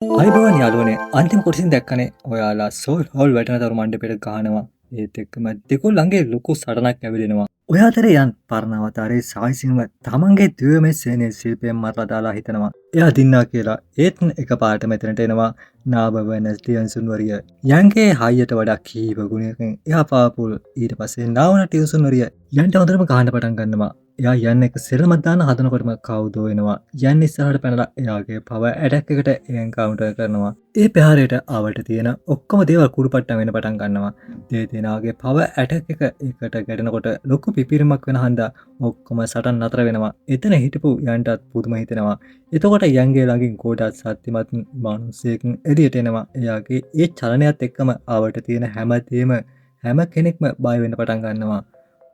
අයිබෝවන් යාළුවනේ අන්තිම කොටසින් දැක්කනේ ඔයාලා සෝල් හෝල් වැටෙනතරු මණ්ඩපයට ගහනවා ඒත් එක්කම දෙකොල්ලන්ගේ ලොකු සටනක් ඇවිලෙනවා. ඔය අතරේ යන් පරණ අවතාරයේ සායිසිංව තමන්ගේ ද්වීමේ සේනයේ ශිල්පයෙන් මරලා දාලා හිතනවා. එයා දින්නා කියලා ඒත් එකපාරට මෙතනට එනවා නාබව නැස්තියන් සුන්වරිය. යන්ගේ හයියට වඩා කීප ගුණයකින් එයා පාපුල් ඊට පස්සේ නාවන ටියුසුන්වරිය යන්ට හොඳටම ගහන්න පටන් ගන්නවා. එයා යන්න එක සෙල්ලමක් දාන්න හදනකොටම කවුදෝ වෙනවා. යන්න ඉස්සරහට පැනලා එයාගේ පව ඇටැක් එකට එයන් කවුන්ටර් කරනවා. ඒ ප්‍රහාරයට ආවට තියෙන ඔක්කොම දේවල් කුඩුපට්ටම් වෙන්න පටන් ගන්නවා. දෙදෙනාගේ පව ඇටැක් එක එකට ගැටෙනකොට ලොකු පිපිරීමක් වෙන හන්දා ඔක්කොම සටන් නතර වෙනවා. එතන හිටපු යන්ටත් පුදුම හිතෙනවා. එතකොට යන්ගේ ළඟින් ගොඩක් සත්‍යමත් මිනිසෙක් එළියට එනවා. එයාගේ ඒ චලනයත් එක්කම ආවට තියෙන හැම කෙනෙක්ම බය වෙන්න පටන් ගන්නවා.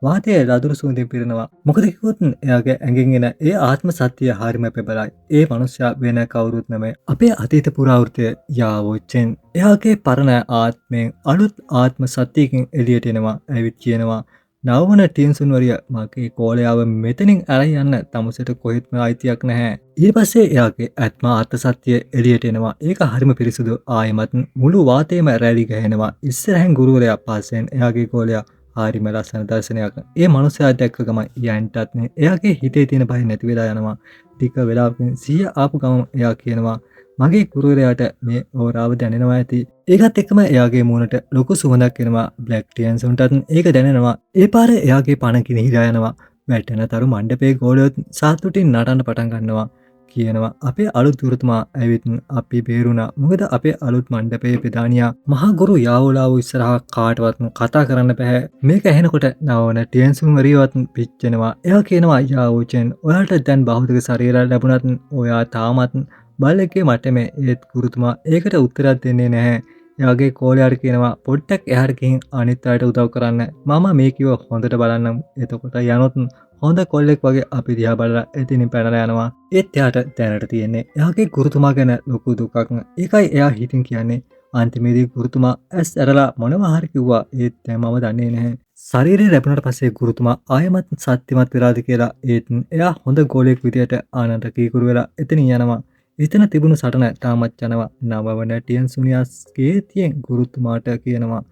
වාතය ලදුරු සුවඳින් පිරෙනවා. මොකද කිව්වොත් එයාගේ ඇඟෙන් එන ඒ ආත්ම සත්‍යය හරිම පෙබලයි. ඒ මනුස්සයා වෙන කවුරුත් නෙමෙයි. අපේ අතීත පුරාවෘත්තය යාවෝචෙන්. එයාගේ පරණ ආත්මෙන් අලුත් ආත්ම සත්‍යයකින් එළියට එනවා. ඇවිත් කියනවා නවවන ටියන්සුන්වරිය මගේ කෝලයාව මෙතනින් ඇරයි යන්න තමුසට කොහෙත්ම අයිතියක් නැහැ. ඊට පස්සේ එයාගේ ඇත්ම ආත්ම සත්‍යය එළියට එනවා. ඒක හරිම පිරිසුදු. ආයෙමත් මුළු වාතයම රැලි ගහනවා. ඉස්සරහින් ගුරුවරයා පස්සෙන් එයාගේ කෝලයා හරිම ලස්සන දර්ශනයක්. ඒ මනුස්සයා දැක්ක ගමන් යන්ටත් එයාගේ හිතේ තියෙන බය නැති වෙලා යනවා. ටික වෙලාවකින් සිහිය ආපු ගමන් එයා කියනවා මගේ ගුරුවරයාට මේ ඕරාව දැනෙනවා ඇති. ඒකත් එක්කම එයාගේ මූණට ලොකු සුවඳක් එනවා. බ්ලැක් ටියන්සුන්ටත් ඒක දැනෙනවා. ඒ පාරේ එයාගේ පණ කිනිහිලා යනවා. වැටෙන තරු මණ්ඩපේ ගෝලයොත් සාතුටින් නටන්න පටන් ගන්නවා. කියනවා අපේ අලුත් ගුරුතුමා ඇවිත් අපි බේරුණා. මොකද අපේ අලුත් මණ්ඩපයේ ප්‍රධානියා මහා ගුරු යාවුලාව ඉස්සරහා කාටවත් කතා කරන්න බෑ. මේක ඇහෙනකොට නවවන ටියන්සුන්වරියවත් පිච්චෙනවා. එයා කියනවා යාවෝචෙන් ඔයාලට දැන් බෞද්ධ ශරීරය ලැබුණත් ඔයා තාමත් බල්ලෙක්ගේ මට්ටමේ. ඒත් ගුරුතුමා ඒකට උත්තරයක් දෙන්නේ නැහැ. එයාගේ කෝලයාට කියනවා පොඩ්ඩක් එහාට ගිහින් අනිත් අයට උදව් කරන්න. මම මේ කිව්ව හොඳට බලන්න. එතකොට යනොත් හොඳ කොල්ලෙක් වගේ අපි දිහා බලලා එතනින් පැනලා යනවා. ඒත් එයාට දැනට තියෙන්නේ එයාගේ ගුරුතුමා ගැන ලොකු දුකක්. ඒකයි එයා හිතින් කියන්නේ අන්තිමේදී ගුරුතුමා ඇස් ඇරලා මොනවා හරි කිව්වා. ඒත් දැන් මම දන්නේ නැහැ. ශරීරය ලැබුණාට පස්සේ ගුරුතුමා ආයමත් සත්‍යමත් වෙලාද කියලා. ඒත් එයා හොඳ ගෝලෙක් විදියට ආනන්ද කීකුරු වෙලා එතනින් යනවා. එතන තිබුණු සටන තාමත් යනවා. නවවන ටියන්සුනියාස්ගේ තියෙන් ගුරුතුමාට කියනවා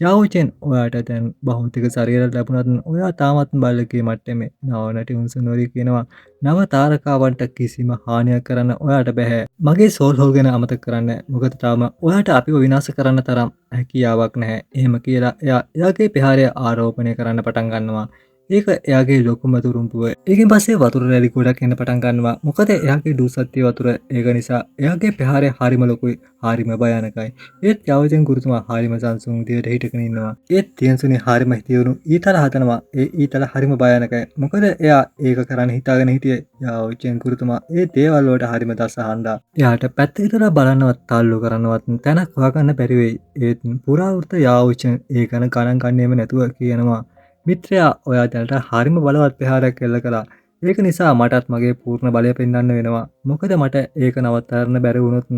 යාවෝචෙන් ඔයාට දැන් බෞද්ධික ශරීරය ලැබුණත් ඔයා තාමත් බල්ලෙක්ගේ මට්ටමේ. නවවන ටියන්සුන්වරිය කියනවා නව තාරකාවන්ට කිසිම හානියක් කරන්න ඔයාට බැහැ. මගේ සෝල් හෝල් ගැන අමතක කරන්න. මොකද තාම ඔයාට අපිව විනාශ කරන්න තරම් හැකියාවක් නැහැ. එහෙම කියලා එයාගේ ප්‍රහාරය ආරෝපණය කරන්න පටන් ගන්නවා. ඒක එයාගේ ලොකුම තුරුම්පුව. ඒකෙන් පස්සේ වතුර රැලි ගොඩක් එන්න පටන් ගන්නවා. මොකද එයාගේ දූසත්ත්‍ය වතුර. ඒක නිසා එයාගේ ප්‍රහාරය හරිම ලොකුයි, හරිම භයානකයි. ඒත් යාවජන් ගුරුතුමා හරිම සංසුන් විදියට හිටගෙන ඉන්නවා. ඒත් තියන්සුනි හරිම හිතියුණු ඊතල හදනවා. ඒ ඊතල හරිම භයානකයි. මොකද එයා ඒක කරන්න හිතාගෙන හිටියේ යාවජන් ගුරුතුමා ඒ දේවල් වලට හරිම දසහන්දා. එයාට පැත්තකට බලන්නවත් තාල්ලු කරන්නවත් තැනක් හොයාගන්න බැරි වෙයි. ඒත් පුරාවෘත යාවජන් ඒ ගැන ගණන් ගන්නේම නැතුව කියනවා මිත්‍රයා ඔයා දැනට හරිම බලවත් ප්‍රහාරයක් එල්ල කළා. ඒක නිසා මටත් මගේ පූර්ණ බලය පෙන්වන්න වෙනවා. මොකද මට ඒක නවත්තන්න බැරි වුණොත්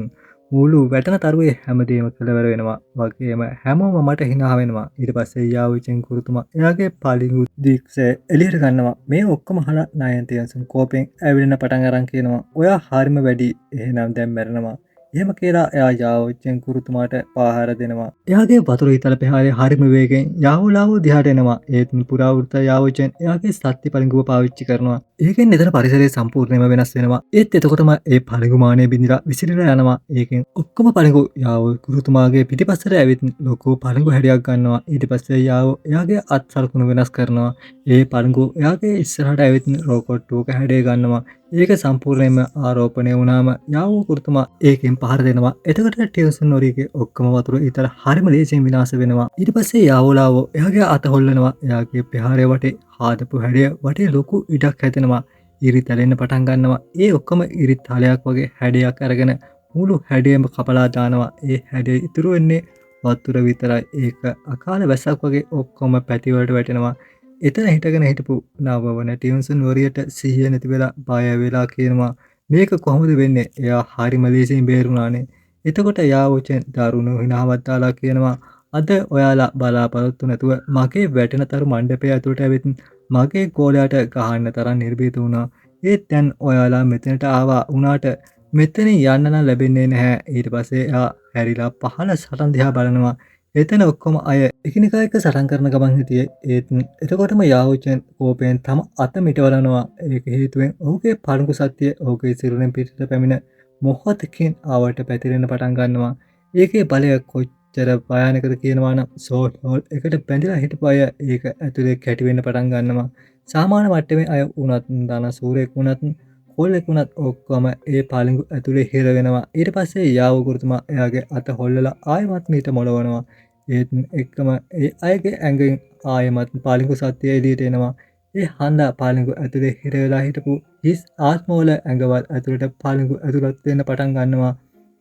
මුළු වැටෙන තරුවේ හැමදේම කෙලවර වෙනවා. වගේම හැමෝම මට hina වෙනවා. ඊට පස්සේ යාවිචෙන් ගුරුතුමා එයාගේ පලිඟු දීක්ෂ එළියට ගන්නවා. මේ ඔක්කොම අහලා නයන් තියන්සන් කෝපෙන් ඇවිලෙන පටන් අරන් කියනවා ඔයා හරිම වැඩි. එහෙනම් දැන් මැරෙනවා. එහෙම කියලා එයා යාවෝචෙන් ගුරුතුමාට පාහර දෙනවා. එයාගේ වතුර හිතල ප්‍රහාරය හරිම වේගෙන් යාවුලාව දිහාට එනවා. ඒත් පුරාවෘත යාවෝචෙන් එයාගේ සත්‍ය පරිඟුව පාවිච්චි කරනවා. ඒකෙන් එතන පරිසරය සම්පූර්ණයෙන්ම වෙනස් වෙනවා. ඒත් එතකොටම ඒ පරිඟු මානය බිඳිලා විසිරලා යනවා. ඒකෙන් ඔක්කොම පරිඟු යාවෝ ගුරුතුමාගේ පිටිපස්සට ඇවිත් ලොකු පරිඟු හැඩයක් ගන්නවා. ඊට පස්සේ යාවෝ එයාගේ අත් සලකුණු වෙනස් කරනවා. ඒ පරිඟු එයාගේ ඉස්සරහට ඇවිත් රොකට්ටුවක හැඩය ගන්නවා. ඒක සම්පූර්ණයෙන්ම ආරෝපණය වුණාම යාවෝ ගුරුතුමා ඒකෙන් පහර දෙනවා. එතකොට ටියන්සුන්වරියගේ ඔක්කොම වතුර ඊතර හරිම ලේසියෙන් විනාශ වෙනවා. ඊට පස්සේ යාවෝලාව එයාගේ අත හොල්ලනවා. එයාගේ ප්‍රහාරය වටේ හාදපු හැඩය වටේ ලොකු ඉඩක් හැදෙනවා. ඉරිත් ඇලෙන්න පටන් ගන්නවා. ඒ ඔක්කොම ඉරිත් තලයක් වගේ හැඩයක් අරගෙන මුළු හැඩයම කපලා දානවා. ඒ හැඩය ඉතුරු වෙන්නේ වතුර විතරයි. ඒක අකාල වැස්සක් වගේ ඔක්කොම පැති වලට වැටෙනවා. එතන හිටගෙන හිටපු නවවන ටියන්සුන්වරියට සිහිය නැති වෙලා බය වෙලා කියනවා මේක කොහොමද වෙන්නේ? එයා හරිම ලේසියෙන් බේරුණානේ. එතකොට යාවෝචෙන් දරුණු හිනාවක් දාලා කියනවා අද ඔයාලා බලාපොරොත්තු නැතුව මගේ වැටෙන තරු මණ්ඩපය ඇතුළට ඇවිත් මගේ ගෝලයාට ගහන්න තරම් නිර්භීත වුණා. ඒත් දැන් ඔයාලා මෙතනට ආවා වුණාට මෙතන යන්න නම් ලැබෙන්නේ නැහැ. ඊට පස්සේ එයා හැරිලා පහළ සටන් දිහා බලනවා. එතන ඔක්කොම අය එකිනෙකා එක්ක සටන් කරන ගමන් හිටියේ. එතකොටම යාවුචන් කෝපයෙන් තම අත මිටවලනවා. ඒක හේතුවෙන් ඔහුගේ පළඟු සත්‍යය ඔහුගේ සිරුරෙන් පිටට පැමිණ මොහොතකින් ආවට පැතිරෙන්න පටන් ගන්නවා. ඒකේ බලය කොච්චර භයානකද කියනවා නම් සෝල් හෝල් එකට බැඳලා හිටපු අය ඒක ඇතුලේ කැටි වෙන්න පටන් ගන්නවා. සාමාන්‍ය මට්ටමේ අය වුණත් දාන සූරෙක් වුණත් කොල්ලෙක් වුණත් ඔක්කොම ඒ පළඟු ඇතුලේ හිර වෙනවා. ඊට පස්සේ යාව ගුරුතුමා එයාගේ අත හොල්ලලා ආයෙමත් මීට මොලවනවා. ඒත් එක්කම ඒ අයගේ ඇඟෙන් ආයෙමත් පළඟු සත්‍යය එළියට එනවා. ඒ හන්දා පළඟු ඇතුලේ හිර වෙලා හිටපු හිස් ආත්මවල ඇඟවල් ඇතුලට පළඟු ඇතුළත් වෙන්න පටන් ගන්නවා.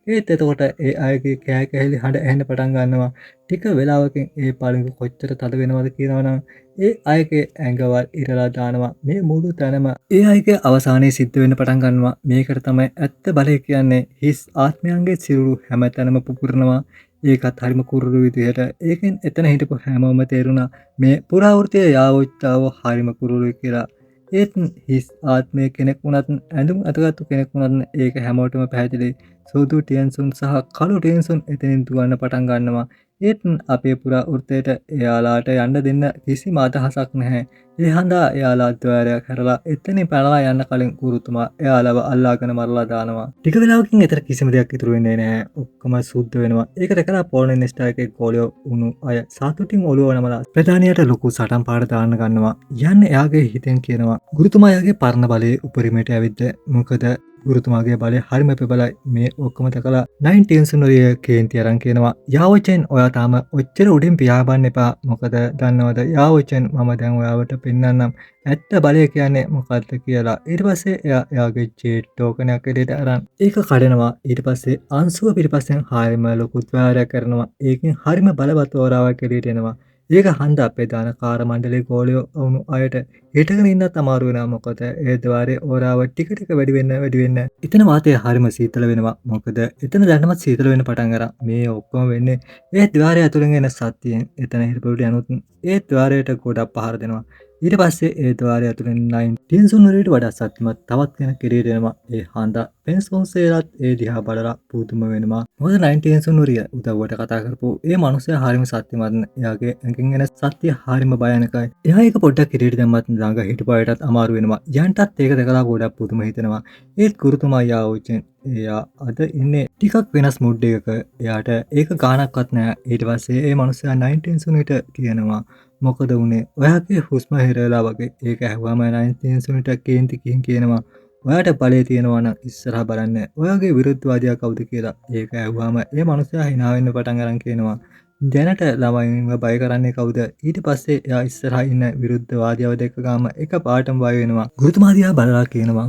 ඒත් එතකොට ඒ අයගේ කෑ කැහිලි හඬ ඇහෙන්න පටන් ගන්නවා. ටික වෙලාවකින් ඒ පළඟු කොච්චර තද වෙනවද කියනවනම් ඒ අයගේ ඇඟවල් ඉරලා දානවා. මේ මුළු තැනම ඒ අයගේ අවසානයේ සිද්ධ වෙන්න පටන් ගන්නවා. මේකට තමයි ඇත්ත බලය කියන්නේ. හිස් ආත්මයන්ගේ සිරුරු හැමතැනම පුපුරනවා. ඒකත් හරිම කුරුළු විදිහට. ඒකෙන් එතන හිටපු හැමෝම තේරුණා මේ පුරාවෘත්තයේ යාවොච්චාව හරිම කුරුළුයි කියලා. ඒත් හිස් ආත්මය කෙනෙක් වුණත් ඇඳුම් අතගත්තු කෙනෙක් වුණත් ඒක හැමෝටම පැහැදිලි. සුදු ටියන්සුන් සහ කළු ටියන්සුන් එතනින් දුවන්න පටන් ගන්නවා. ඒත් අපේ පුරාවෘත්තයට එයාලාට යන්න දෙන්න කිසිම අදහසක් නැහැ. ඒ හන්දා එයාලා ද්වාරයක් හැරලා එතනින් පැනලා යන්න කලින් ගුරුතුමා එයාලව අල්ලාගෙන මරලා දානවා. ටික වෙලාවකින් එතන කිසිම දෙයක් ඉතුරු වෙන්නේ නැහැ. ඔක්කොම සුද්ධ වෙනවා. ඒක දැකලා පෝල්නෙන් ස්ටාර් එකේ ගෝලියෝ වුණු අය සතුටින් ඔළුව නමලා ප්‍රධානියට ලොකු සටන් පාඩ දාන්න ගන්නවා. යන්නේ එයාගේ හිතෙන් කියනවා. ගුරුතුමා එයාගේ පරණ බලයේ උපරිමයට ඇවිද්ද. මොකද ගුරුතුමාගේ බලය හරිම පෙබලයි. මේ ඔක්කොම දැකලා 19 නොරිය කේන්ති අරන් කියනවා යාවචෙන් ඔයා තාම ඔච්චර උඩින් පියාඹන්න එපා. මොකද දන්නවද යාවචෙන් මම දැන් ඔයාවට පෙන්වන්නම් ඇත්ත බලය කියන්නේ මොකක්ද කියලා. ඊට පස්සේ එයාගේ ජෙට් ටෝකනයක් එඩේට අරන් ඒක කඩනවා. ඊට පස්සේ අංශුව පිටිපස්සෙන් හරිම ලොකු ද්වාරයක් කරනවා. ඒකෙන් හරිම බලවත් ඕරාවක් එළියට එනවා. ඒක හන්ද අපේ දාන කාර මණ්ඩලයේ ගෝලියෝ වුණු අයට හිටගෙන ඉන්නත් අමාරු වෙනවා. මොකද ඒ ద్వාරයේ ඕරාව ටික ටික වැඩි වෙන්න එතන වාතය හරිම සීතල වෙනවා. මොකද එතන දැනටමත් සීතල වෙන්න පටන් අරන් මේ ඔක්කොම වෙන්නේ ඒ ద్వාරය ඇතුලෙන් එන සත්‍යයෙන්. එතන හිටපොට යනුත් ඒ ద్వාරයට ගොඩක් පහර දෙනවා. ඊට පස්සේ ඒ ద్వාරය ඇතුලෙන් 19 නුරියට වඩා සත්‍යමත් තවත් කෙනෙක් එළියට එනවා. ඒ හන්දා පෙන්සොන්සේලත් ඒ දිහා බලලා පුදුම වෙනවා. මොකද 19 නුරිය උදව්වට කතා කරපු ඒ මනුස්සයා හරිම සත්‍යමත්. එයාගේ ඇඟෙන් එන සත්‍ය හරිම භයානකයි. එයා ඒක පොඩ්ඩක් ඉදිරියට දැම්මත් ළඟ හිටපු අයටත් අමාරු වෙනවා. යන්ටත් ඒක දැකලා ගොඩක් පුදුම හිතෙනවා. ඒත් ගුරුතුමා යාවුචෙන් එයා අද ඉන්නේ ටිකක් වෙනස් මුඩ් එකක. එයාට ඒක ගානක්වත් නෑ. ඊට පස්සේ ඒ මනුස්සයා 19 නුරියට කියනවා මොකද වුණේ ඔයාගේ හුස්ම හිරලා වගේ. ඒක ඇහුවම 19 නුරියට කේන්ති කියනවා ඔයාට බලය තියෙනවා නම් ඉස්සරහා බලන්න ඔයාගේ විරුද්ධවාදියා කවුද කියලා. ඒක ඇහුවම ඒ මනුස්සයා hina වෙන්න පටන් අරන් කියනවා දැනට ළමයින්ව බය කරන්නේ කවුද? ඊට පස්සේ එයා ඉස්සරහා ඉන්න විරුද්ධවාදියාව දැක්ක ගාම එක පාටම බය වෙනවා. ගුරුතුමා දිහා බලලා කියනවා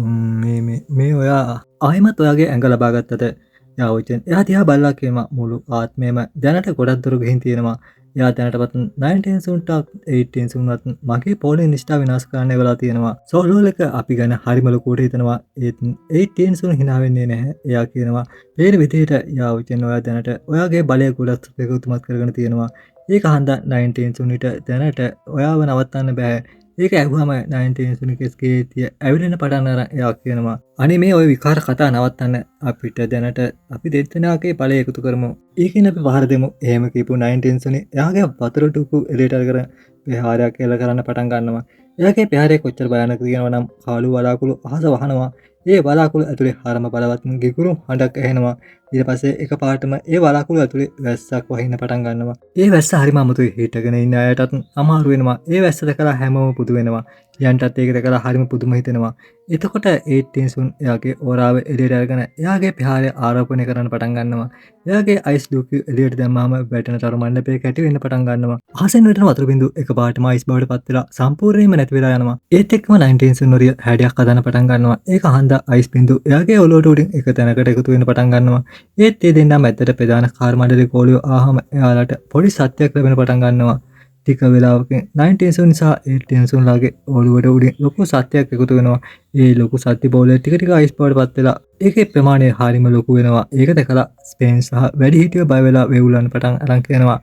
මේ ඔයා ආයෙමත් ඔයාගේ ඇඟ ලබා ගත්තද? යාවචෙන් එයා දිහා බලලා කියනවා මුළු ආත්මයම දැනට ගොඩක් දුර ගිහින් තියෙනවා. එයා දැනටපත් 19 18 මගේ පොලේ නිෂ්ඨා විනාශ කරන්න වෙලා තියෙනවා. සෝලෝල් එක අපි ගැන හරිම ලොකුවට හිතනවා. ඒත් 18 hina වෙන්නේ නැහැ. එයා කියනවා මේ විදිහට යාවචෙන් ඔයා දැනට ඔයාගේ බලය ගොඩක් ප්‍රකෘතිමත් කරගෙන තියෙනවා. ඒක හන්දා 19 ට දැනට ඔයාව නවත්තන්න බෑ. ඒක ඇහුවම 19 කෙස්කේතිය ඇවිලෙන පටන් අරන් එයා කියනවා අනේ මේ ඔය විකාර කතා නවත්තන්න අපිට දැනට අපි දෙන්නාගේ බලය එකතු කරමු. ඒකින් අපි පහර දෙමු. එහෙම කියපු 19 එයාගේ වතුර ටුකු එළියට අරගෙන ප්‍රහාරයක් එල්ල කරන්න පටන් ගන්නවා. එයාගේ ප්‍රහාරය කොච්චර භයානකද කියනවා නම් කාලු වලාකුළු අහස වහනවා. ඒ වලාකුළු ඇතුලේ හරම බලවත් ගිගුරු හඬක් ඇහෙනවා. ඊට පස්සේ එකපාරටම ඒ වලාකුළු ඇතුලේ වැස්සක් වහින්න පටන් ගන්නවා. ඒ වැස්ස හරිම අමුතුයි. හිටගෙන ඉන්න අයටත් අමාරු වෙනවා. ඒ වැස්ස දැකලා හැමෝම පුදු වෙනවා. යන්ටත් ඒක දැකලා හරිම පුදුම හිතෙනවා. එතකොට 18 එයාගේ ඕරාව එළියට අරගෙන එයාගේ ප්‍රහාරය ආරෝපණය කරන්න පටන් ගන්නවා. එයාගේ අයිස් ඩුක එළියට දැම්මම වැටෙන තරු මණ්ඩපය කැටි වෙන්න පටන් ගන්නවා. අහසෙන් වැටෙන වතුර බිඳු එකපාරටම අයිස් බවට පත් වෙලා සම්පූර්ණයෙන්ම නැති වෙලා යනවා. ඒත් එක්කම 19 නොරිය හැඩයක් හදන්න පටන් ගන්නවා. ඒක හන්දා අයිස් බිඳු එයාගේ ඔලුවට උඩින් එක තැනකට එකතු වෙන්න පටන් ගන්නවා. ඒත් ඒ දෙන්නා මැද්දට ප්‍රධාන කාර් මණ්ඩලයේ ගෝලියෝ ආවම එයාලට පොඩි සත්‍යයක් ලැබෙන පටන් ගන්නවා. ටික වෙලාවකින් 19 නිසා 18 ලාගේ ඔලුවට උඩින් ලොකු සත්‍යයක් එකතු වෙනවා. ඒ ලොකු සත්‍ය බෝලේ ටික ටික අයිස් බවට පත් වෙලා ඒකේ ප්‍රමාණය හරිම ලොකු වෙනවා. ඒක දැකලා ස්පේන් සහ වැඩිහිටියෝ බය වෙලා වේවුලන්න පටන් අරන් කියනවා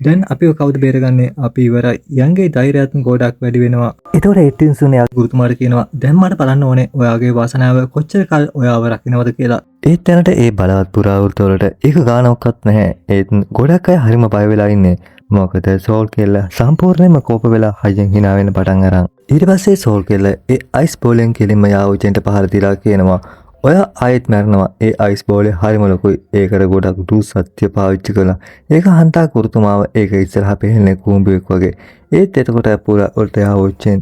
දැන් අපිව කවුද බේරගන්නේ? අපි ඉවරයි. යන්ගේ ධෛර්යයත් ගොඩක් වැඩි වෙනවා. ඒතකොට ඒ ටින්සුන් එයා ගුරුතුමාට කියනවා දැන් මට බලන්න ඕනේ ඔයාගේ වාසනාව කොච්චර කල් ඔයාව රකින්නවද කියලා. ඒත් දැනට ඒ බලවත් පුරාවෘත්ත වලට ඒක ගානක්වත් නැහැ. ඒත් ගොඩක් අය හරිම බය වෙලා ඉන්නේ. මොකද සෝල් කෙල්ල සම්පූර්ණයෙන්ම කෝප වෙලා හයියෙන් hina වෙන්න පටන් අරන්. ඊට පස්සේ සෝල් කෙල්ල ඒ අයිස් බෝලෙන් කෙලින්ම යාවුචෙන්ට පහර දීලා කියනවා ඔයා ආයෙත් මැරෙනවා. ඒ අයිස් බෝලේ හරිම ලොකුයි. ඒකට ගොඩක් දූ සත්‍ය පාවිච්චි කළා. ඒක හන්තා කුරුතුමාව ඒක ඉස්සරහා පෙහෙන්නේ කූඹුවෙක් වගේ. ඒත් එතකොට පුරා උල්ට යාවුචෙන්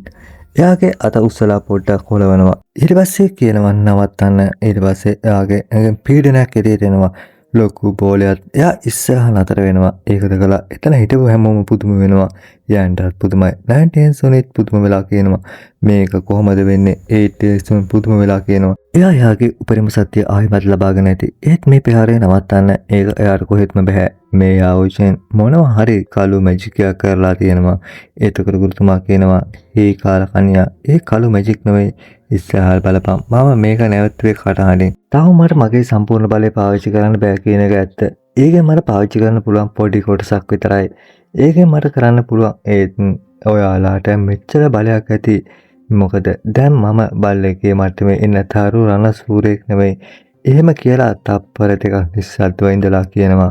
එයාගේ අත උස්සලා පොඩ්ඩක් හොලවනවා. ඊට පස්සේ කියනවා නවත්තන්න. ඊට පස්සේ එයාගේ ඇඟෙන් පීඩනයක් එළියට එනවා. ලොකු බෝලයක් එයා ඉස්සරහ නතර වෙනවා. ඒක දැකලා එතන හිටපු හැමෝම පුදුම වෙනවා. යන්ටත් පුදුමයි. 19 සොනිත් පුදුම වෙලා කියනවා මේක කොහොමද වෙන්නේ? 8 සොන් පුදුම වෙලා කියනවා. එයා යාගේ උපරිම සත්‍ය ආයෙත් ලබාගෙන ඇති. ඒත් මේ ප්‍රහාරය නවත්තන්න ඒක එයාට කොහෙත්ම බෑ. මේ යාවුචෙන් මොනවා හරි කළු මැජික් එකක් කරලා තියෙනවා. ඒතකොට ගුරුතුමා කියනවා "හේ කාලකන්‍යා ඒ කළු මැජික් නෙවෙයි. ඉස්සරහට බලපන්. මම මේක නැවතුවේ කටහඬින්. තාම මට මගේ සම්පූර්ණ බලය පාවිච්චි කරන්න බෑ කියන එක ඇත්ත. ඒකෙන් මට පාවිච්චි කරන්න පුළුවන් පොඩි කොටසක් විතරයි. ඒකෙන් මට කරන්න පුළුවන් ඒත් ඔයාලාට මෙච්චර බලයක් ඇති. මොකද දැන් මම බල්ලෙක්ගේ මට්ටමේ ඉන්න තරු රණ සූරයෙක් නෙවෙයි." එහෙම කියලා තප්පර දෙකක් නිස්සද්දව ඉඳලා කියනවා.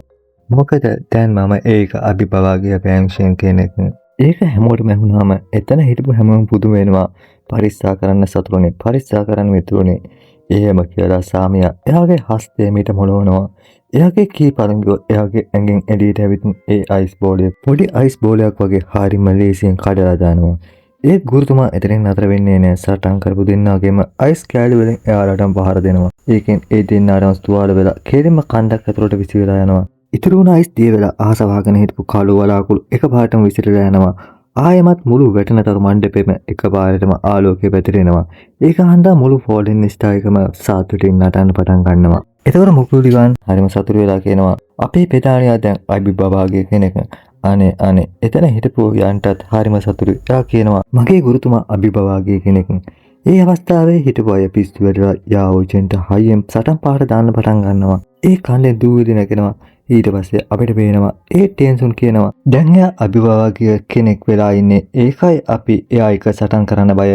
මොකද දැන් මම ඒක අභිභවාගිය පැංක්ෂන් කෙනෙක්. ඒක හැමෝටම ඇහුණාම එතන හිටපු හැමෝම පුදුම වෙනවා. පරික්ෂා කරන්න සතුරුනේ පරික්ෂා කරන්න මිතුරුනේ. එහෙම කියලා සාමියා එයාගේ හස්තය මීට මොලවනවා. එයාගේ කී පළඟුව එයාගේ ඇඟෙන් එළියට ඇවිත් ඒ අයිස් බෝලය පොඩි අයිස් බෝලයක් වගේ හරිම ලේසියෙන් කඩලා දානවා. ඒත් ගුරුතුමා එතනින් නතර වෙන්නේ නැහැ. සටන් කරපු දෙන්නාගේම අයිස් කෑලි වලින් එයාලටම පහර දෙනවා. ඒකෙන් ඒ දෙන්නාටම තුවාල වෙලා කෙලින්ම කන්දක් ඇතුළට විසිරලා යනවා. ඉතුරු වුණ අයිස් දිය වෙලා අහස වහගෙන හිටපු කළු වලාකුළු එකපාරටම විසිරලා යනවා. ආයෙමත් මුළු වැටෙනතරු මණ්ඩපෙම එකපාරටම ආලෝකය පැතිරෙනවා. ඒක හන්දා මුළු ෆෝලෙන් ස්ටායිකම සාතුටින් නටන්න පටන් ගන්නවා. එතකොට මුකුලිගන් හරිම සතුටු වෙලා කියනවා අපේ පෙදානියා දැන් අභිභවාගිය කෙනෙක්. අනේ එතන හිටපු යන්ටත් හරිම සතුටුයි. එයා කියනවා මගේ ගුරුතුමා අභිභවාගිය කෙනෙක්. ඒ අවස්ථාවේ හිටපු අය පිස්සු වැටලා යාවුචෙන්ට හයියෙන් සටන් පාට දාන්න පටන් ගන්නවා. ඒ කන්දෙන් දූවිලි නැගෙනවා. ඊට පස්සේ අපිට පේනවා ඒ ටෙන්සුන් කියනවා දැන් එයා අභිභවාගිය කෙනෙක් වෙලා ඉන්නේ. ඒකයි අපි එයා එක සටන් කරන්න බය.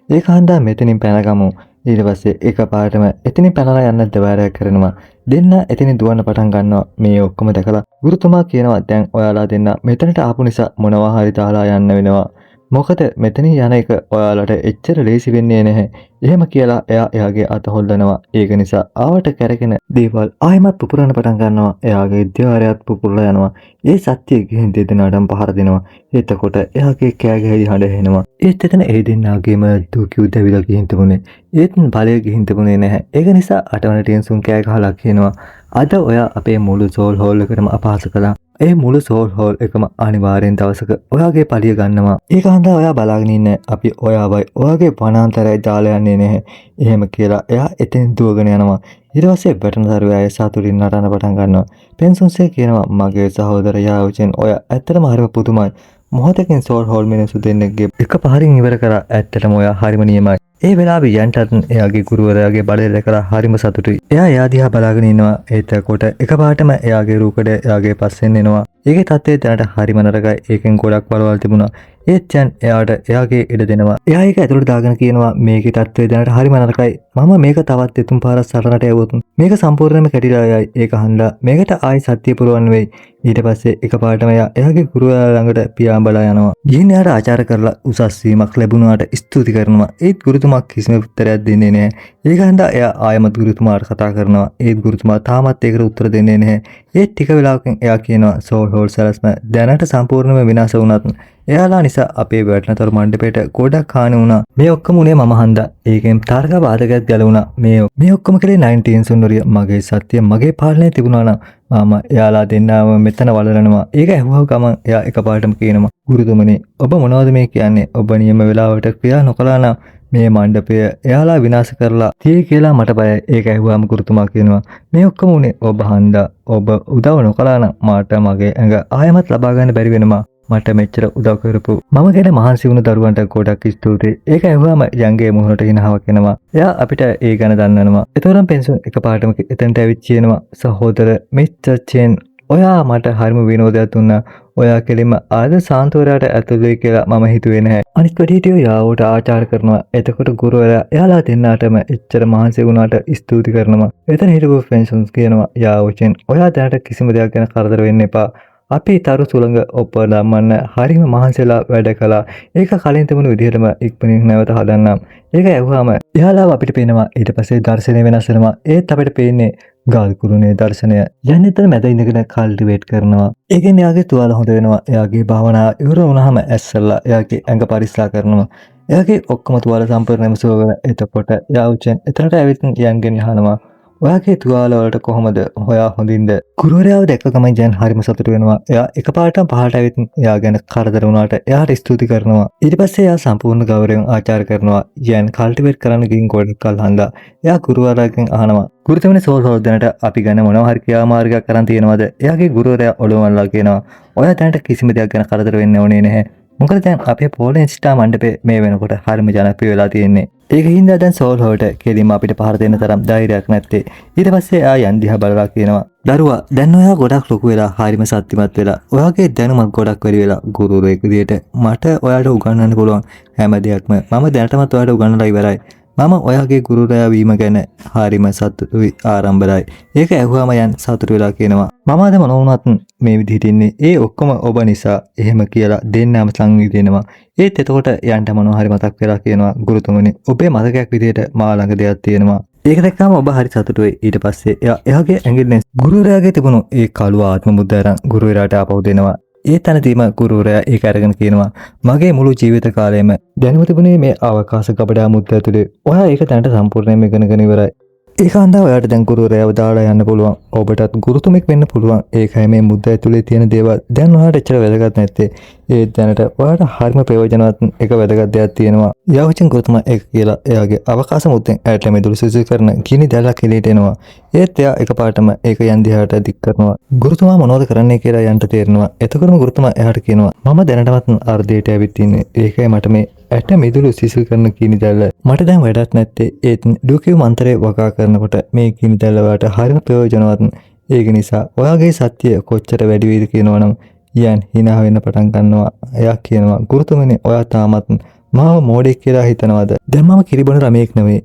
ඒක හන්දා මෙතනින් පැනගමු. ඊට පස්සේ එකපාරටම එතනින් පැනලා යන්න දෙවරයක් කරනවා. දෙන්න එතනින් දුවන්න පටන් ගන්නවා. මේ ඔක්කොම දැකලා ගුරුතුමා කියනවා දැන් ඔයාලා දෙන්න මෙතනට ආපු නිසා මොනවා හරි දාලා යන්න වෙනවා. මොකද මෙතනින් යන එක ඔයාලට එච්චර ලේසි වෙන්නේ නැහැ. එහෙම කියලා එයා එයාගේ අත හොල්ලනවා. ඒක නිසා ආවට කැරගෙන දේවල් ආයෙමත් පුපුරන්න පටන් ගන්නවා. එයාගේ ద్వාරයත් පුපුරලා යනවා. ඒ සත්‍ය ගිහින් දෙදෙනාටම පහර දෙනවා. එතකොට එයාගේ කෑ ගැහි හඬ එනවා. ඒත් එතන ඒ දෙන්නාගේම දුකිය උදවිලා ගිහින් තිබුණේ. ඒත් බලය ගිහින් තිබුණේ නැහැ. ඒක නිසා අටවන ටෙන්සුන් කෑ ගහලා කියනවා අද ඔයා අපේ මුළු සෝල් හෝල් එකටම අපහාස කළා. ඒ මුළු සෝල් හෝල් එකම අනිවාර්යෙන් දවසක ඔයාගේ පලිය ගන්නවා. ඒක හන්දා ඔයා බලාගෙන ඉන්න අපි ඔයාවයි ඔයාගේ වනාන්තරය දාලා යන්නේ නැහැ. එහෙම කියලා එයා එතෙන් දුවගෙන යනවා. ඊට පස්සේ බැටනතරුවේ අය සතුටින් නටන පටන් ගන්නවා. පෙන්සුන්සේ කියනවා මගේ සහෝදර යාවුචෙන් ඔයා ඇත්තටම හරිම පුදුමයි. මොහොතකින් සෝල් හෝල් මිනිස්සු දෙන්නෙක්ගේ එක පහරින් ඉවර කරා. ඇත්තටම ඔයා හරිම නියමයි. ඒ වෙලාවේ යන්ටත් එයාගේ ගුරුවරයාගේ බලය දැකලා හරිම සතුටුයි. එයා දිහා බලාගෙන ඉන්නවා. එතකොට එකපාරටම එයාගේ රූකඩ එයාගේ පස්සෙන් එනවා. ඒකේ තත්ත්වය දැනට හරිම නරකයි. ඒකෙන් ගොඩක් බලවල් තිබුණා. ඒත් යන් එයාට එයාගේ ඉඩ දෙනවා. එයා ඒක ඇතුළට දාගෙන කියනවා මේකේ තත්ත්වය දැනට හරිම නරකයි. මම මේක තවත් දෙතුන් පාරක් සටනට යවුවොත් මේක සම්පූර්ණයෙන්ම කැඩිලා යයි. ඒක හන්දා මේකට ආයි සත්‍ය පුරවන්න වෙයි. ඊට පස්සේ එකපාරටම එයා එයාගේ ගුරුවරයා ළඟට පියාඹලා යනවා. ගිහින් එයාට ආචාර කරලා උසස් වීමක් ලැබුණාට ස්තුති කරනවා. ඒත් ගුරුතුමා කිසිම උත්තරයක් දෙන්නේ නැහැ. ඒක හන්දා එයා ආයමත් ගුරුතුමාට කතා කරනවා. ඒත් ගුරුතුමා තාමත් ඒකට උත්තර දෙන්නේ නැහැ. ඒත් ටික වෙලාවකින් එයා කියනවා සෝල් හෝල් සලස්ම දැනට සම්පූර්ණයෙන්ම විනාශ වුණත් එයාලා නිසා අපේ වැටෙනතර මණ්ඩපයට ගොඩක් හානි වුණා. මේ ඔක්කොම උනේ මම හන්දා. ඒකෙන් තාරක බාධකයක් ගැලවුණා. මේ ඔක්කොම කලේ 19 සුන්දරිය මගේ සත්‍ය මගේ පාලනයේ තිබුණා නම් මම එයාලා දෙන්නම මෙතන වලරනවා. ඒක ඇහුවා ගමන් එයා එකපාරටම කියනවා ගුරුතුමනි ඔබ මොනවද මේ කියන්නේ? ඔබ නියම වෙලාවට ක්‍රියා නොකළා නම් මේ මණ්ඩපය එයාලා විනාශ කරලා තියේ කියලා මට බයයි. ඒක ඇහුවාම ගුරුතුමා කියනවා මේ ඔක්කොම උනේ ඔබ හන්දා. ඔබ උදව් නොකළා නම් මට මගේ ඇඟ ආයෙමත් ලබා ගන්න බැරි වෙනවා. මට මෙච්චර උදව් කරපු මම ගැන මහන්සි වුණු දරුවන්ට ගොඩක් ස්තුතියි. ඒක ඇහුවාම යන්ගේ මුහුණට හිනාවක් එනවා. එයා අපිට ඒ ගැන දන්නනවා. ඒතරම් පෙන්සුන් එකපාරටම එතනට ඇවිත් කියනවා සහෝදර මිස්ටර් චෙන් ඔයා මට හරිම විනෝදයක් දුන්නා. ඔයා කෙලින්ම ආද සාන්තවරයාට ඇතුළුයි කියලා මම හිතුවේ නැහැ. අනිත් වැඩිහිටියෝ යාවට ආචාර කරනවා. එතකොට ගුරුවරයා එයාලා දෙන්නාටම එච්චර මහන්සි වුණාට ස්තුති කරනවා. එතන හිටපු ෆ්‍රෙන්ඩ්ස් කියනවා යාවචෙන් ඔයා දැනට කිසිම දෙයක් ගැන කරදර වෙන්න එපා. අපි තරු සුළඟ ඔප්ප දම්මන්න හරිම මහන්සිලා වැඩ කළා. ඒක කලින් තිබුණු විදිහටම ඉක්මනින් නැවත හදන්නම්. ඒක ඇහුවාම එයාලා අපිට පේනවා. ඊට පස්සේ දර්ශනය වෙනස් වෙනවා. ඒත් අපිට පේන්නේ ගල් කුරුණේ දර්ශනය. යන්නෙතර මැද ඉඳගෙන කල්ටිවේට් කරනවා. ඒකෙන් එයාගේ තුවාල හොඳ වෙනවා. එයාගේ භාවනාව ඉවර වුණාම ඇස්සල්ලා එයාගේ ඇඟ පරිස්සම් කරනවා. එයාගේ ඔක්කොම තුවාල සම්පූර්ණයෙන්ම සුව වෙන. එතකොට යාවුචෙන් එතනට ඇවිත් යන්ගෙන් අහනවා ඔයාගේ තුවාල වලට කොහොමද හොයා හොඳින්ද? ගුරුවරයාව දැක්ක ගමන් ජයන් හරිම සතුටු වෙනවා. එයා එකපාරටම පහළට ඇවිත් එයා ගැන කරදර වුණාට එයාට ස්තුති කරනවා. ඊට පස්සේ එයා සම්පූර්ණ ගෞරවයෙන් ආචාර කරනවා. ජයන් කල්ටිවේට් කරන්න ගිහින් ගොඩක් කල් හන්දා. එයා ගුරුවරයාගෙන් අහනවා ගුරුතුමනි සෝල් හොද්දනට අපි ගැන මොනවා හරි ක්‍රියාමාර්ගයක් කරන් තියෙනවද? එයාගේ ගුරුවරයා ඔළුවමල්ලා කියනවා ඔයා දැනට කිසිම දෙයක් ගැන කරදර වෙන්න ඕනේ නැහැ. මොකද දැන් අපේ පෝලෙන් ස්ටා මණ්ඩපේ මේ වෙනකොට හරිම ජනප්‍රිය වෙලා තියෙන්නේ. ඒක හින්දා දැන් සෝල් හොල්ට කෙලින්ම අපිට පහර දෙන්න තරම් ධෛර්යයක් නැත්තේ. ඊට පස්සේ එයා යන් දිහා බලලා කියනවා දරුවා දැන් ඔයා ගොඩක් ලොකු වෙලා හරිම සත්‍යමත් වෙලා ඔයාගේ දැනුමක් ගොඩක් වැඩි වෙලා ගුරුවරයෙක් විදියට මට ඔයාට උගන්වන්න පුළුවන් හැම දෙයක්ම මම දැනටමත් ඔයාට උගන්වලා ඉවරයි. මම ඔයාගේ ගුරුවරයා වීම ගැන හරිම සතුටුයි ආරම්භරයි. ඒක ඇහුවාම යන් සතුටු වෙලා කියනවා මම අද මොනවුනත් මේ විදිහට ඉන්නේ ඒ ඔක්කොම ඔබ නිසා එහෙම කියලා දෙන්නම සංවිධිනවා. ඒත් එතකොට යන්ට මොනවා හරි මතක් වෙලා කියනවා ගුරුතුමනි ඔබේ මතකයක් විදිහට මා ළඟ දෙයක් තියෙනවා. ඒක දැක්කම ඔබ හරි සතුටුයි. ඊට පස්සේ එයාගේ ඇඟිල්ලෙන් ගුරුවරයාගේ තිබුණු ඒ කළු ආත්ම මුද්ද අරන් ගුරුවරයාට ආපහු දෙනවා. ඒ තැනදීම ගුරුවරයා ඒක අරගෙන කියනවා මගේ මුළු ජීවිත කාලයම දැනුම තිබුණේ මේ අවකාශ ගබඩා මුද්ද ඇතුලේ. ඔයා ඒක දැනට සම්පූර්ණයෙන්ම ඉගෙනගෙන ඉවරයි. ඒක හන්දා ඔයාට දැන් ගුරුවරයාව දාලා යන්න පුළුවන්. ඔබටත් ගුරුතුමෙක් වෙන්න පුළුවන්. ඒකයි මේ මුද්ද ඇතුලේ තියෙන දේවල් දැන් ඔයාට එච්චර වැදගත් නැත්තේ. ඒ දැනට ඔයාට හරිම ප්‍රයෝජනවත් එක වැදගත් දෙයක් තියෙනවා. යාවචින් ගුරුතුමා ඒක කියලා එයාගේ අවකාශ මුද්දෙන් ඇයට මෙදුළු සිසු කරන ගිනි දැල්ලක් එළියට එනවා. ඒත් එයා එකපාරටම ඒක යන් දිහාට දික් කරනවා. ගුරුතුමා මොනවද කරන්නේ කියලා යන්ට තේරෙනවා. එතකොටම ගුරුතුමා එයාට කියනවා මම දැනටමත් අර්ධයට ඇවිත් ඉන්නේ. ඒකයි මට මේ ඇට මිදුළු සිසිල් කරන ගිනි දැල්ල මට දැන් වැඩක් නැත්තේ. ඒත් ඩුකියු මන්තරේ වගා කරනකොට මේ ගිනි දැල්ල වලට හරිම ප්‍රයෝජනවත්. ඒක නිසා ඔයාගේ සත්‍ය කොච්චර වැඩි වේද කියනවනම් යන් hina වෙන්න පටන් ගන්නවා. එයා කියනවා ගුරුතුමනි ඔයා තාමත් මාව මෝඩෙක් කියලා හිතනවද? දැන් මම කිරිබොන ළමයෙක් නෙවෙයි.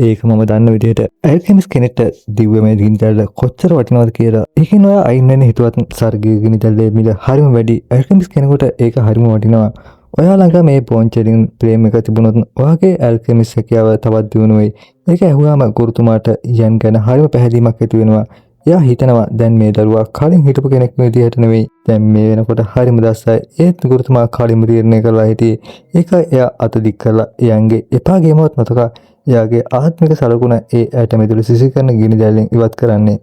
ඒක මම දන්න විදිහට ඇල්කෙමිස් කෙනෙක්ට දිව්‍යමය ගිනි දැල්ල කොච්චර වටිනවද කියලා. ඒකෙන් ඔයා අයින් වෙන්න හිතුවත් සර්ගීය ගිනි දැල්ලේ මිල හරිම වැඩි. ඇල්කෙමිස් කෙනෙකුට ඒක හරිම වටිනවා. ඔයා ළඟ මේ පොන්චෙලින් ප්‍රේම එක තිබුණොත් ඔයාගේ ඇල්කෙමිස් හැකියාව තවත් දියුණු වෙයි. ඒක ඇහුවාම ගුරුතුමාට යන් ගැන හරිම පැහැදීමක් ඇති වෙනවා. එයා හිතනවා දැන් මේ දරුවා කලින් හිටපු කෙනෙක් විදිහට නෙවෙයි. දැන් මේ වෙනකොට හරිම දස්සයි. ඒත් ගුරුතුමා කලින්ම තීරණය කරලා හිටියේ. ඒක එයා අත දික් කරලා යන්ගේ එපා ගේමවත් මතක එයාගේ ආත්මික සලකුණ ඒ ඇට මෙදුළු සිසිල් කරන ගිනි දැල්ලෙන් ඉවත් කරන්නේ.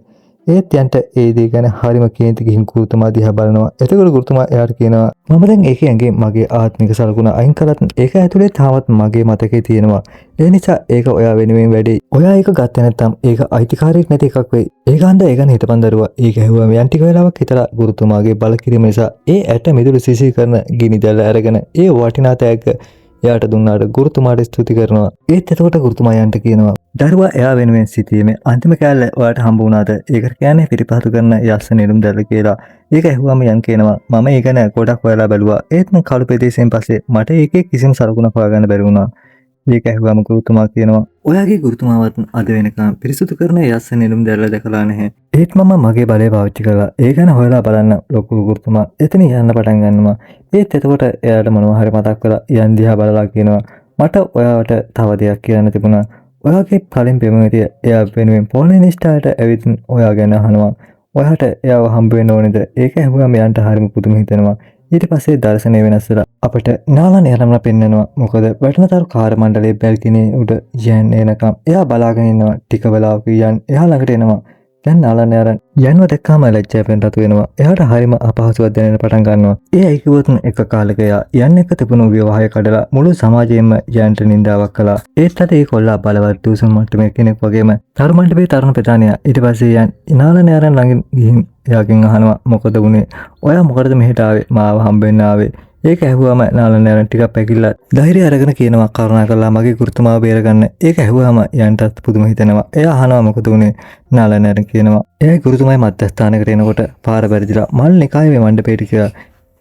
ඒත් යන්ට ඒ දේ ගැන හරිම කේන්ති ගිහින් ගුරුතුමා දිහා බලනවා. එතකොට ගුරුතුමා එයාට කියනවා මම දැන් ඒකේ ඇඟේ මගේ ආත්මික සලකුණ අයින් කළත් ඒක ඇතුලේ තාමත් මගේ මතකේ තියෙනවා. ඒ නිසා ඒක ඔයා වෙනුවෙන් වැඩේ. ඔයා ඒක ගත්තේ නැත්නම් ඒක අයිතිකාරයෙක් නැති එකක් වෙයි. ඒක හන්ද ඒ ගැන හිතපන් දරුවා. ඒක ඇහුවම යන් ටික වෙලාවක් හිතලා ගුරුතුමාගේ බල කිරීම නිසා ඒ ඇට මිදුළු සිසිල් කරන ගිනි දැල්ල අරගෙන ඒ වටිනා තෑග්ග එයාට දුන්නාට ගුරුතුමාට ස්තුති කරනවා. ඒත් එතකොට ගුරුතුමා යන්ට කියනවා දරුවා එයා වෙනුවෙන් සිටීමේ අන්තිම කෑල්ල ඔයාට හම්බ වුණාද? ඒකට කියන්නේ පිටිපහතු කරන යස්ස නෙළුම් දැල්ල කියලා. ඒක ඇහුවම යන් කියනවා මම ඒක නෑ ගොඩක් හොයලා බැලුවා. ඒත් මං කළු ප්‍රදේශයෙන් පස්සේ මට ඒකේ කිසිම සලකුණක් හොයාගන්න බැරි වුණා. ඒක ඇහුවම ගුරුතුමා කියනවා ඔයාගේ ගුරුතුමාවත් අද වෙනකම් පිරිසුදු කරන යස්ස නෙළුම් දැල්ල දැකලා නැහැ. ඒත් මම මගේ බලය පාවිච්චි කළා. ඒ ගැන හොයලා බලන්න ලොකු ගුරුතුමා එතන යන්න පටන් ගන්නවා. ඒත් එතකොට එයාට මොනවා හරි මතක් කරලා යන් දිහා බලලා කියනවා මට ඔයාට තව දෙයක් කියන්න තිබුණා. ඔයාගේ කලින් පෙමුණිය එයා වෙනුවෙන් පොලිනිස්ටාට ඇවිත් ඔයා ගැන අහනවා. ඔයාට එයාව හම්බ වෙන්න ඕනේද? ඒක ඇහුවම යන්ට හරිම පුදුම හිතෙනවා. ඊට පස්සේ දර්ශනය වෙනස් වෙලා අපිට නාලන් යරම්ලා පෙන්නනවා. මොකද වැටෙනතර කාර් මණ්ඩලයේ බැල්කනියේ උඩ යන් එනකම් එයා බලාගෙන ඉන්නවා. ටික වෙලාවක යන් එයා ළඟට එනවා. දැන් නාලන් යරන් යන්ව දැක්කම ලැජ්ජාවෙන් රතු වෙනවා. එයාට හරිම අපහසුවක් දැනෙන්න පටන් ගන්නවා. ඒ අයිකිවොත් එක කාලෙක එයා යන් එක තිබුණු විවාහය කඩලා මුළු සමාජයෙන්ම යන්ට නින්දාවක් කළා. ඒත් අද ඒ කොල්ලා බලවත් දුසුම් මට්ටමේ කෙනෙක් වගේම තරු මණ්ඩපයේ තරුණ ප්‍රධානියා. ඊට පස්සේ යන් නාලන් යරන් ළඟින් ගිහින් එයාගෙන් අහනවා මොකද වුනේ? ඔයා මොකටද මෙහෙට ආවේ? මාව හම්බෙන්න ආවේ? ඒක ඇහුවාම නාලන් යරන් ටිකක් පැකිලලා ධෛර්යය අරගෙන කියනවා කරුණාකරලා මගේ ගුරුතුමාව බේරගන්න. ඒක ඇහුවාම යන්ටත් පුදුම හිතෙනවා. එයා අහනවා මොකද වුනේ? නාලන් යරන් කියනවා එයාගේ ගුරුතුමා ගුරුතුමයි මධ්‍යස්ථානකට එනකොට පාර බැරිදිලා මල් නිකායේ මණ්ඩපයට කියලා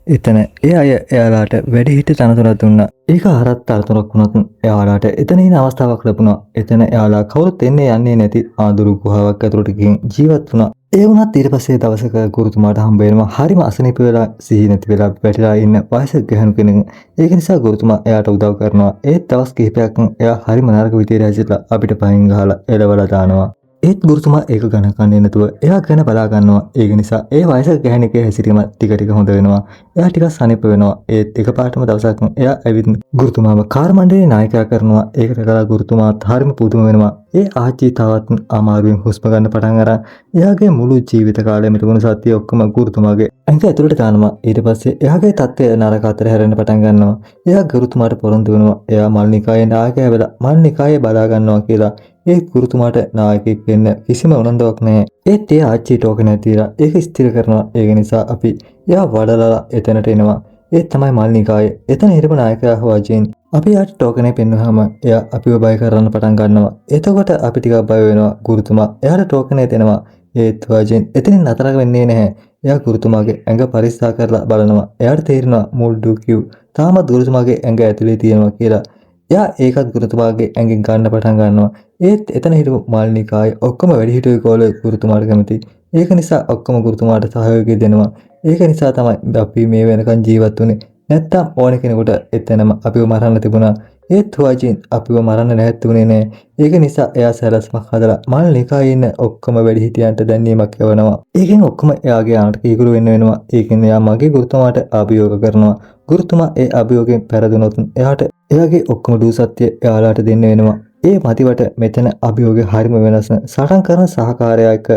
එතන ඒ අය එයාලාට වැඩිහිටි තනතුරක් දුන්නා. ඒක හරත් අරතුරක් වුණත් එයාලාට එතන ඉන්න අවස්ථාවක් ලැබුණා. එතන එයාලා කවුරුත් එන්නේ යන්නේ නැති ආදුරු ගුහාවක් ඇතුළට ගිහින් ජීවත් වුණා. ඒ වුණත් ඊට පස්සේ දවසක ගුරුතුමාට හම්බ වෙනවා හරිම අසනීප වෙලා සිහි නැති වෙලා වැටිලා ඉන්න වයසක ගැහණු කෙනෙක්. ඒක නිසා ගුරුතුමා එයාට උදව් කරනවා. ඒ දවස් කිහිපයක් එයා හරිම නරක විදියට ඇසිලා අපිට පහින් ගහලා එළවලා දානවා. ඒත් ගුරුතුමා ඒක ගණන් ගන්නේ නැතුව එයා ගැන බලා ගන්නවා. ඒක නිසා ඒ වයසක ගැහණිකේ හැසිරීම ටික ටික හොඳ වෙනවා. එයා ටිකක් සනීප වෙනවා. ඒත් එකපාරටම දවසක් එයා ඇවිත් ගුරුතුමාව කාර් මණ්ඩලයේ නායකයා කරනවා. ඒකට කළා ගුරුතුමාත් හරිම පුදුම වෙනවා. ඒ ආච්චි තවත් අමාරුවෙන් හුස්ම ගන්න පටන් අරන් එයාගේ මුළු ජීවිත කාලයම තිබුණු සත්‍ය ඔක්කොම ගුරුතුමාගේ ඇඟ ඇතුළට දානවා. ඊට පස්සේ එයාගේ තත්ත්වය නරක අතර හැරෙන්න පටන් ගන්නවා. එයා ගුරුතුමාට පොරොන්දු වෙනවා. එයා මල්නිකායේ නායකයා වෙලා මල්නිකායේ බලා ගන්නවා කියලා. ඒ ගුරුතුමාට නායකයෙක් වෙන්න කිසිම උනන්දුවක් නැහැ. ඒත් ඒ ආච්චි ටෝකන් ඇතිලා ඒක ස්ථිර කරනවා. ඒක නිසා අපි එයා වඩලලා එතනට එනවා. ඒ තමයි මල්නිකායේ. එතන හිටපු නායකයා හොජින්. අපි යාට ටෝකනේ පෙන්වුවාම එයා අපිව බය කරන්න පටන් ගන්නවා. එතකොට අපි ටිකක් බය වෙනවා. ගුරුතුමා එයාට ටෝකනේ දෙනවා. ඒත් හොජින් එතනින් නතර වෙන්නේ නැහැ. එයා ගුරුතුමාගේ ඇඟ පරික්ෂා කරලා බලනවා. එයාට තේරෙනවා මුල්ඩු කිව් තාමත් ගුරුතුමාගේ ඇඟ ඇතුලේ තියෙනවා කියලා. එයා ඒකත් ගුරුතුමාගේ ඇඟෙන් ගන්න පටන් ගන්නවා. ඒත් එතන හිටපු මල්නිකායේ ඔක්කොම වැඩිහිටියෝ ගෝල ගුරුතුමාට කැමති. ඒක නිසා ඔක්කොම ගුරුතුමාට සහයෝගය දෙනවා. ඒක නිසා තමයි අපි මේ වෙනකන් ජීවත් වුනේ. නැත්තම් ඕන කෙනෙකුට එතනම අපිව මරන්න තිබුණා. ඒත් හොජින් අපිව මරන්න නැහැත්තුනේ නෑ. ඒක නිසා එයා සැලැස්මක් හදලා මල්නිකායේ ඉන්න ඔක්කොම වැඩිහිටියන්ට දැන්නීමක් යවනවා. ඒකෙන් ඔක්කොම එයාගේ ආනට කීකුරු වෙන්න වෙනවා. ඒකෙන් එයා මගේ ගුරුතුමාට අභියෝග කරනවා. ගුරුතුමා ඒ අභියෝගයෙන් පෙරදුනොත් එයාට එයාගේ ඔක්කොම දූ සත්‍ය එයාලාට දෙන්න වෙනවා. ඒ මතිවට මෙතන අභියෝගය හරිම වෙනස්. සටන් කරන සහකාරයා එක්ක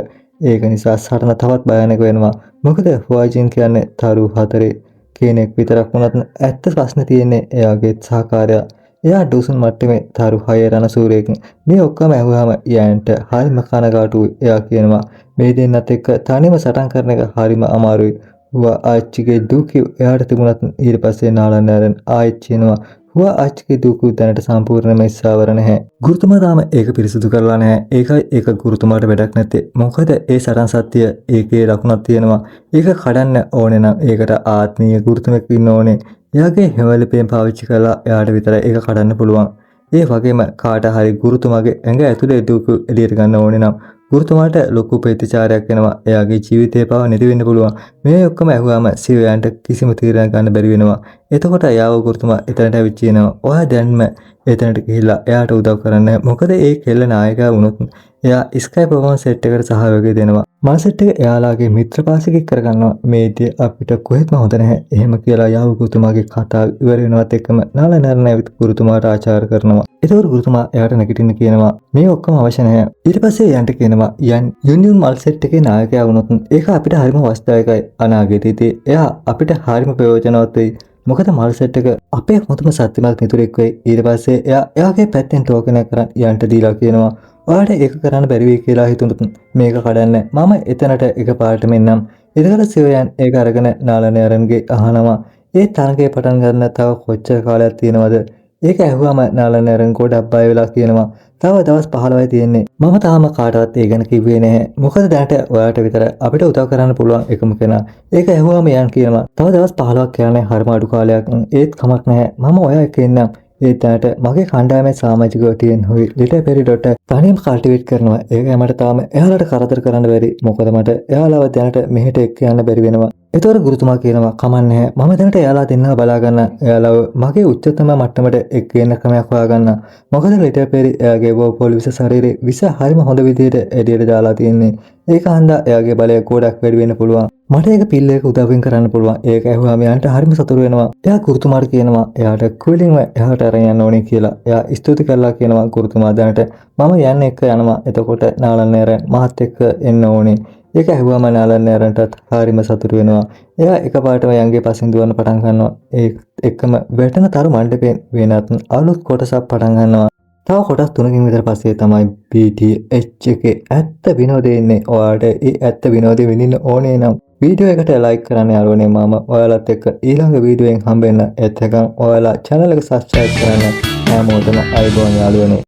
ඒක නිසා සටන තවත් භයානක වෙනවා. මොකද හොජින් කියන්නේ තරු 4 කෙනෙක් විතරක් වුණත් ඇත්ත ප්‍රශ්නේ තියෙන්නේ එයාගේ සහකාරයා. එයා ඩොසන් මට්ටමේ තරු 6 රණසූරයෙක්. මේ ඔක්කොම ඇහුවාම යයන්ට හරිම කනගාටුයි. එයා කියනවා මේ දෙන්නත් එක්ක තනියම සටන් කරන එක හරිම අමාරුයි. හුවා ආච්චිගේ දුක එයාට තිබුණත් ඊට පස්සේ නාලන්න ආරන් ආයෙත් කියනවා හුවා ආච්චිගේ දුක දැනට සම්පූර්ණයෙන්ම ඉස්සාවර නැහැ. ගුරුතුමා තාම ඒක පිරිසිදු කරලා නැහැ. ඒකයි ඒක ගුරුතුමාට වැඩක් නැත්තේ. මොකද ඒ සටන් සත්‍ය ඒකේ ලකුණක් තියෙනවා. ඒක කඩන්න ඕනේ නම් ඒකට ආත්මීය ගුරුතුමෙක් ඉන්න ඕනේ. එයාගේ හැවලපෙන් පාවිච්චි කරලා එයාට විතරයි ඒක කඩන්න පුළුවන්. ඒ වගේම කාට හරි ගුරුතුමාගේ ඇඟ ඇතුලේ දුක එළියට ගන්න ඕනේ නම් ගුරුතුමාට ලොකු ප්‍රතිචාරයක් වෙනවා. එයාගේ ජීවිතේ පාව නැති වෙන්න පුළුවන්. මේ ඔක්කොම ඇහුවාම සිවයන්ට කිසිම තීරණයක් ගන්න බැරි වෙනවා. එතකොට යාව ගුරුතුමා එතනට ඇවිත් කියනවා ඔයා දැන්ම එතනට ගිහිල්ලා එයාට උදව් කරන්න. මොකද ඒ කෙල්ල නායකයා වුණොත් එයා ස්කයි ප්‍රොෆෝමන්ස් සෙට් එකට සහයෝගය දෙනවා. මල් සෙට් එක එයාලාගේ මිත්‍ර පාසිකෙක් කරගන්නවා. මේ ඉතින් අපිට කොහෙත්ම හොඳ නැහැ. එහෙම කියලා යාව ගුරුතුමාගේ කතාව ඉවර වෙනවත් එක්කම නාල නරන ඇවිත් ගුරුතුමාට ආචාර කරනවා. ඒතකොට ගුරුතුමා එයාට නැගිටින්න කියනවා මේ ඔක්කොම අවශ්‍ය නැහැ. ඊට පස්සේ යන්ට කියනවා යුනියන් මල් සෙට් එකේ නායකයා වුණොත් ඒක අපිට හරිම අවස්ථාවකයි. අනාගතයේදී එයා අපිට හරිම ප්‍රයෝජනවත් වෙයි. මොකද මල් සෙට් එක අපේ හොඳම සත්‍යමත් මිතුරෙක් වෙයි. ඊට පස්සේ එයාගේ පැත්තෙන් ටෝකන් එක කරන් යන්ට දීලා කියනවා ඔයාලට ඒක කරන්න බැරි වෙයි කියලා හිතුනොත් මේක කඩන්න මම එතනට එකපාරටම එන්නම්. එතකොට සිවයන් ඒක අරගෙන නාලන ආරන්ගේ අහනවා ඒ තරගේ පටන් ගන්න තව කොච්චර කාලයක් තියෙනවද? ඒක ඇහුවම නාලන ආරන් ගොඩක් බය වෙලා කියනවා තව දවස් 15යි තියෙන්නේ. මම තාම කාටවත් ඒ ගැන කිව්වේ නැහැ. මොකද දැනට ඔයාලට විතර අපිට උදව් කරන්න පුළුවන් එකම කෙනා. ඒක ඇහුවම යන් කියනවා තව දවස් 15ක් කියන්නේ හරිම අඩු කාලයක්. ඒත් කමක් නැහැ. මම ඔයා එක්ක එන්නම්. ඒ තැනට මගේ කණ්ඩායමේ සමාජිකයෝ තියෙන හොයි ලිටල් පෙරිඩොට තනියම කල්ටිවේට් කරනවා. ඒක මට තාම එයාලට කරදර කරන්න බැරි. මොකද මට එයාලව දැනට මෙහෙට එක්ක යන්න බැරි වෙනවා. ඒතකොට ගුරුතුමා කියනවා කමන්නේ මම දැනට එයාලා දෙන්නව බලා ගන්න. එයාලව මගේ උච්චතම මට්ටමට එක්ක එන්න ක්‍රමයක් හොයාගන්න. මොකද ලිටල් පෙරි එයාගේ වෝපෝල් විස ශරීරේ විස හරිම හොඳ විදිහට එළියට දාලා තියෙන්නේ. ඒක හන්දා එයාගේ බලය ගොඩක් වැඩි වෙන්න පුළුවන්. මට ඒක පිල්ලයක උදව්වෙන් කරන්න පුළුවන්. ඒක ඇහුවාම යන්ට හරිම සතුටු වෙනවා. එයා ගුරුතුමාට කියනවා එයාට කුලින්ව එහාට අරන් යන්න ඕනේ කියලා. එයා ස්තුති කරලා කියනවා ගුරුතුමා දැනට මම යන්න එක්ක යනවා. එතකොට නාලන්න ආරන් මහත් එක්ක එන්න ඕනේ. ඒක ඇහුවාම නාලන්න ආරන්ටත් හරිම සතුටු වෙනවා. එයා එකපාරටම යන්ගේ පස්සෙන් දුවන්න පටන් ගන්නවා. ඒ එක්කම වැටෙන තරු මණ්ඩපයෙන් වෙනත් අලුත් කොටසක් පටන් ගන්නවා. තව කොටස් 3කින් විතර පස්සේ තමයි BTH එකේ ඇත්ත විනෝදේ ඉන්නේ. ඔයාලට ඒ ඇත්ත විනෝදේ විඳින්න ඕනේ නම් වීඩියෝ එකට ලයික් කරන්න යාළුවනේ. මම ඔයාලත් එක්ක ඊළඟ වීඩියෝෙන් හම්බෙන්න. එතකන් ඔයාලා channel එක subscribe කරන්න. හැමෝටම අයබෝන් යාළුවනේ.